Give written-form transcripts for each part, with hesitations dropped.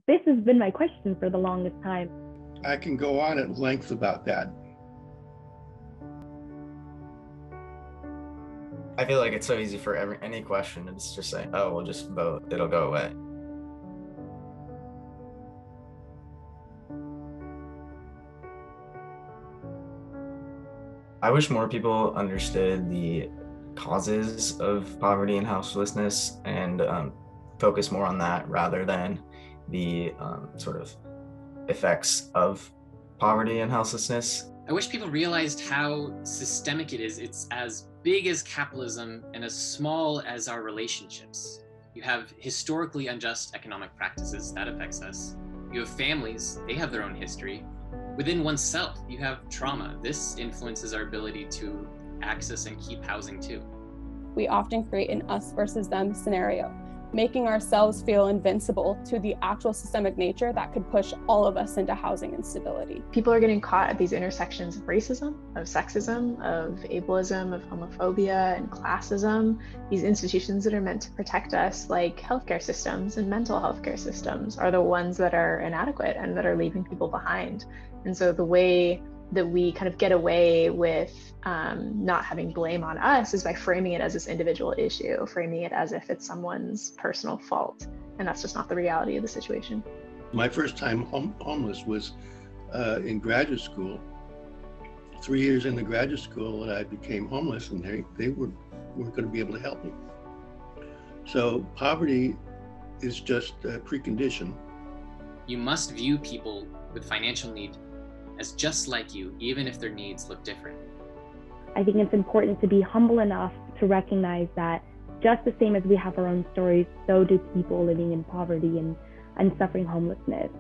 this has been my question for the longest time. I can go on at length about that. I feel like it's so easy for any question. It's just saying, oh, we'll just vote. It'll go away. I wish more people understood the causes of poverty and houselessness and focus more on that rather than the sort of effects of poverty and houselessness. I wish people realized how systemic it is. It's as big as capitalism and as small as our relationships. You have historically unjust economic practices, that affects us. You have families, they have their own history. Within oneself, you have trauma. This influences our ability to access and keep housing too. We often create an us versus them scenario, making ourselves feel invincible to the actual systemic nature that could push all of us into housing instability. People are getting caught at these intersections of racism, of sexism, of ableism, of homophobia and classism. These institutions that are meant to protect us, like healthcare systems and mental health care systems, are the ones that are inadequate and that are leaving people behind. And so the way that we kind of get away with not having blame on us is by framing it as this individual issue, framing it as if it's someone's personal fault. And that's just not the reality of the situation. My first time homeless was in graduate school. 3 years into graduate school, and I became homeless, and they weren't going to be able to help me. So poverty is just a precondition. You must view people with financial need as just like you, even if their needs look different. I think it's important to be humble enough to recognize that just the same as we have our own stories, so do people living in poverty and suffering homelessness.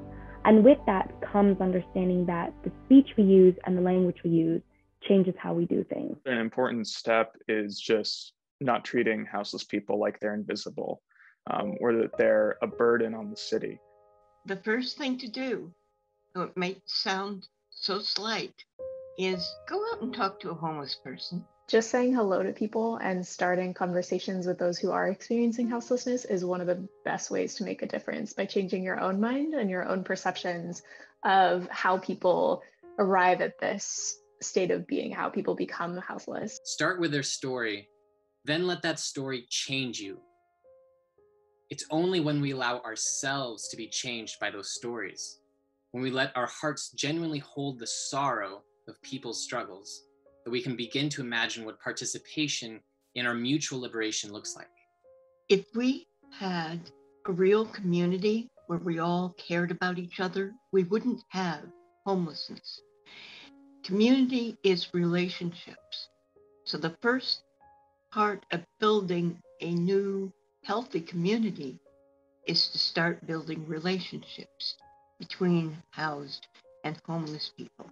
And with that comes understanding that the speech we use and the language we use changes how we do things. An important step is just not treating houseless people like they're invisible, or that they're a burden on the city. The first thing to do, though it may sound so slight, is go out and talk to a homeless person. Just saying hello to people and starting conversations with those who are experiencing houselessness is one of the best ways to make a difference, by changing your own mind and your own perceptions of how people arrive at this state of being, how people become houseless. Start with their story, then let that story change you. It's only when we allow ourselves to be changed by those stories, when we let our hearts genuinely hold the sorrow of people's struggles, that we can begin to imagine what participation in our mutual liberation looks like. If we had a real community where we all cared about each other, we wouldn't have homelessness. Community is relationships. So the first part of building a new healthy community is to start building relationships between housed and homeless people.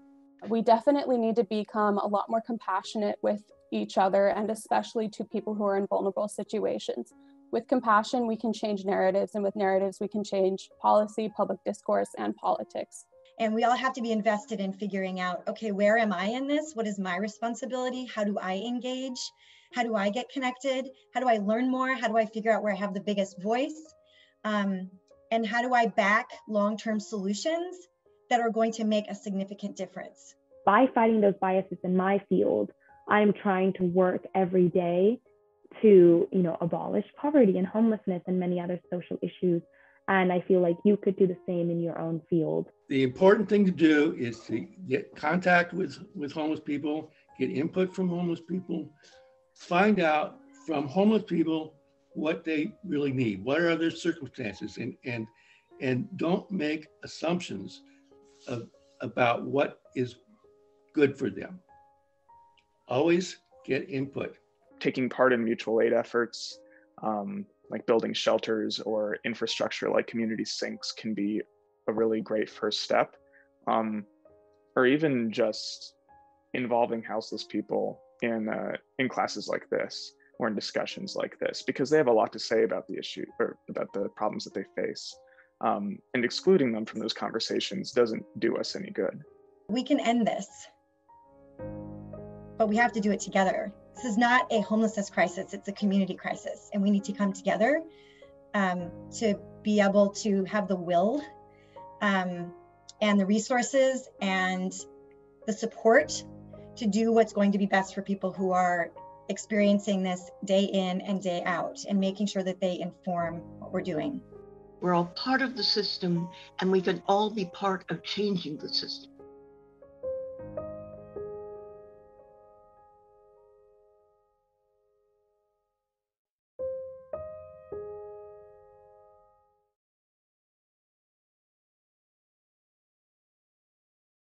We definitely need to become a lot more compassionate with each other, and especially to people who are in vulnerable situations. With compassion, we can change narratives, and with narratives, we can change policy, public discourse, and politics. And we all have to be invested in figuring out, okay, where am I in this? What is my responsibility? How do I engage? How do I get connected? How do I learn more? How do I figure out where I have the biggest voice? And how do I back long-term solutions that are going to make a significant difference? By fighting those biases in my field, I'm trying to work every day to, abolish poverty and homelessness and many other social issues. And I feel like you could do the same in your own field. The important thing to do is to get contact with homeless people, get input from homeless people, find out from homeless people what they really need, what are their circumstances, and don't make assumptions about what is good for them. Always get input. Taking part in mutual aid efforts, like building shelters or infrastructure like community sinks, can be a really great first step. Or even just involving houseless people in classes like this, or in discussions like this, because they have a lot to say about the issue or about the problems that they face. And excluding them from those conversations doesn't do us any good. We can end this, but we have to do it together. This is not a homelessness crisis, it's a community crisis. And we need to come together to be able to have the will and the resources and the support to do what's going to be best for people who are experiencing this day in and day out, and making sure that they inform what we're doing. We're all part of the system, and we can all be part of changing the system.